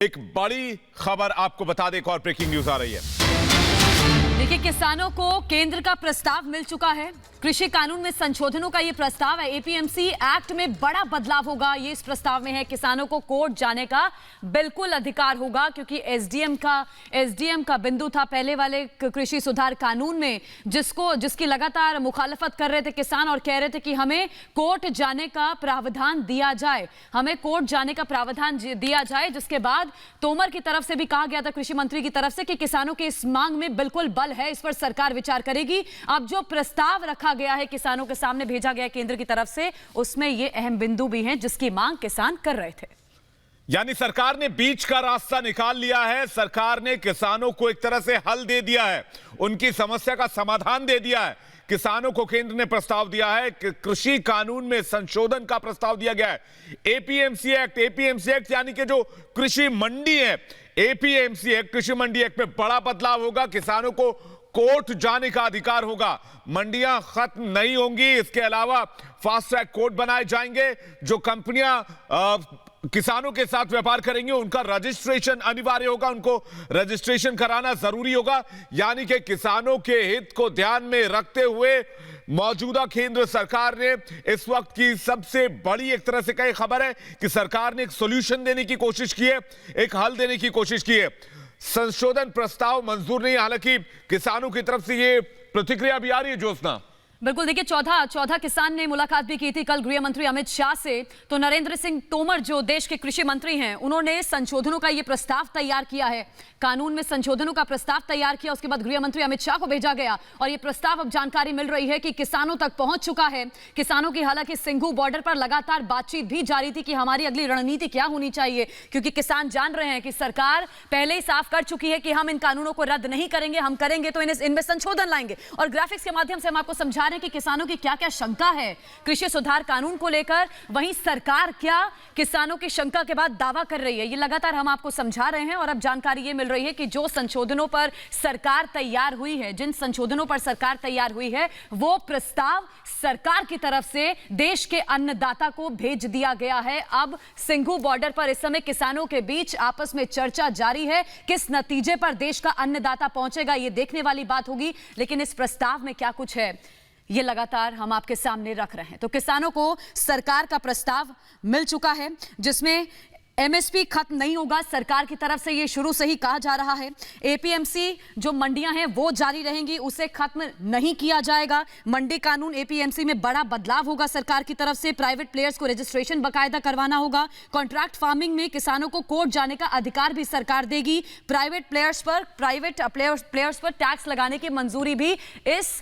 एक बड़ी खबर आपको बता दें, एक और ब्रेकिंग न्यूज आ रही है। देखिए, किसानों को केंद्र का प्रस्ताव मिल चुका है। कृषि कानून में संशोधनों का ये प्रस्ताव है। एपीएमसी एक्ट में बड़ा बदलाव होगा, ये इस प्रस्ताव में है। किसानों को कोर्ट जाने का बिल्कुल अधिकार होगा, क्योंकि एसडीएम का बिंदु था पहले वाले कृषि सुधार कानून में, जिसकी लगातार मुखालफत कर रहे थे किसान और कह रहे थे कि हमें कोर्ट जाने का प्रावधान दिया जाए, हमें कोर्ट जाने का प्रावधान दिया जाए। जिसके बाद तोमर की तरफ से भी कहा गया था, कृषि मंत्री की तरफ से, कि किसानों की इस मांग में बिल्कुल बल है, इस पर सरकार विचार करेगी। अब जो प्रस्ताव रखा गया है, किसानों के सामने भेजा गया केंद्र की तरफ से, उसमें ये अहम बिंदु भी हैं जिसकी मांग किसान कर रहे थे। यानी सरकार ने बीच का रास्ता निकाल लिया है। सरकार ने किसानों को एक तरह से हल दे दिया है, उनकी समस्या का समाधान दे दिया है। किसानों को केंद्र ने प्रस्ताव दिया है, कृषि कानून में संशोधन का प्रस्ताव दिया गया है। एपीएमसी एक्ट यानी कि जो कृषि मंडी है, एपीएमसी एक्ट, कृषि मंडी एक्ट में बड़ा बदलाव होगा। किसानों को कोर्ट जाने का अधिकार होगा, मंडियां खत्म नहीं होंगी। इसके अलावा फास्ट ट्रैक कोर्ट बनाए जाएंगे। जो कंपनियां किसानों के साथ व्यापार करेंगे, उनका रजिस्ट्रेशन अनिवार्य होगा, उनको रजिस्ट्रेशन कराना जरूरी होगा। यानी कि किसानों के हित को ध्यान में रखते हुए मौजूदा केंद्र सरकार ने इस वक्त की सबसे बड़ी एक तरह से कई खबर है कि सरकार ने एक सॉल्यूशन देने की कोशिश की है, एक हल देने की कोशिश की है। संशोधन प्रस्ताव मंजूर नहीं, हालांकि किसानों की तरफ से ये प्रतिक्रिया भी आ रही है। ज्योत्सना, बिल्कुल, देखिए, चौथा किसान ने मुलाकात भी की थी कल गृह मंत्री अमित शाह से। तो नरेंद्र सिंह तोमर, जो देश के कृषि मंत्री हैं, उन्होंने संशोधनों का ये प्रस्ताव तैयार किया है, कानून में संशोधनों का प्रस्ताव तैयार किया। उसके बाद गृह मंत्री अमित शाह को भेजा गया और ये प्रस्ताव, अब जानकारी मिल रही है कि किसानों तक पहुंच चुका है। किसानों की, हालांकि सिंघू बॉर्डर पर लगातार बातचीत भी जारी थी कि हमारी अगली रणनीति क्या होनी चाहिए, क्योंकि किसान जान रहे हैं कि सरकार पहले ही साफ कर चुकी है कि हम इन कानूनों को रद्द नहीं करेंगे, हम करेंगे तो इनमें संशोधन लाएंगे। और ग्राफिक्स के माध्यम से हम आपको समझा रहे हैं कि किसानों की क्या क्या शंका है कृषि सुधार कानून को लेकर, वहीं सरकार क्या किसानों की शंका के बाद दावा कर रही है, ये लगातार हम आपको समझा रहे हैं। और अब जानकारी ये मिल रही है कि जो संशोधनों पर सरकार तैयार हुई है, जिन संशोधनों पर सरकार तैयार हुई है, वो प्रस्ताव सरकार की तरफ से देश के अन्नदाता को भेज दिया गया है। अब सिंघू बॉर्डर पर इस समय किसानों के बीच आपस में चर्चा जारी है। किस नतीजे पर देश का अन्नदाता पहुंचेगा, ये देखने वाली बात होगी। लेकिन इस प्रस्ताव में क्या कुछ है, ये लगातार हम आपके सामने रख रहे हैं। तो किसानों को सरकार का प्रस्ताव मिल चुका है, जिसमें एमएसपी खत्म नहीं होगा। सरकार की तरफ से ये शुरू से ही कहा जा रहा है। एपीएमसी जो मंडियां हैं वो जारी रहेंगी, उसे खत्म नहीं किया जाएगा। मंडी कानून एपीएमसी में बड़ा बदलाव होगा सरकार की तरफ से। प्राइवेट प्लेयर्स को रजिस्ट्रेशन बाकायदा करवाना होगा। कॉन्ट्रैक्ट फार्मिंग में किसानों को कोर्ट जाने का अधिकार भी सरकार देगी। प्राइवेट प्लेयर्स पर टैक्स लगाने की मंजूरी भी इस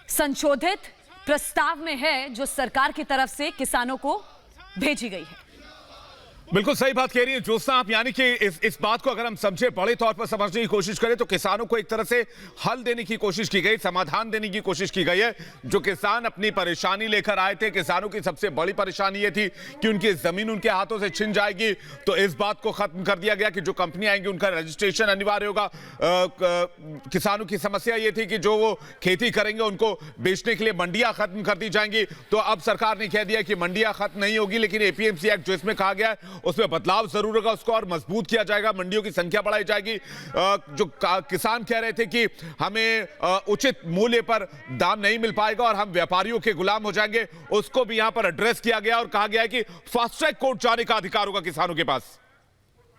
संशोधित प्रस्ताव में है, जो सरकार की तरफ से किसानों को भेजी गई है। बिल्कुल सही बात कह रही है ज्योत्सना आप। यानी कि इस बात को अगर हम समझे, बड़े तौर पर समझने की कोशिश करें, तो किसानों को एक तरह से हल देने की कोशिश की गई, समाधान देने की कोशिश की गई है। जो किसान अपनी परेशानी लेकर आए थे, किसानों की सबसे बड़ी परेशानी ये थी कि उनकी जमीन उनके हाथों से छिन जाएगी, तो इस बात को खत्म कर दिया गया कि जो कंपनी आएंगी उनका रजिस्ट्रेशन अनिवार्य होगा। किसानों की समस्या ये थी कि जो वो खेती करेंगे उनको बेचने के लिए मंडियां खत्म कर दी जाएंगी। तो अब सरकार ने कह दिया कि मंडियां खत्म नहीं होगी, लेकिन एपीएमसी एक्ट जो इसमें कहा गया है उसमें बदलाव जरूर होगा, उसको और मजबूत किया जाएगा, मंडियों की संख्या बढ़ाई जाएगी। जो किसान कह रहे थे कि हमें उचित मूल्य पर दाम नहीं मिल पाएगा और हम व्यापारियों के गुलाम हो जाएंगे, उसको भी यहां पर एड्रेस किया गया और कहा गया है कि फास्ट ट्रैक कोर्ट जाने का अधिकार होगा किसानों के पास।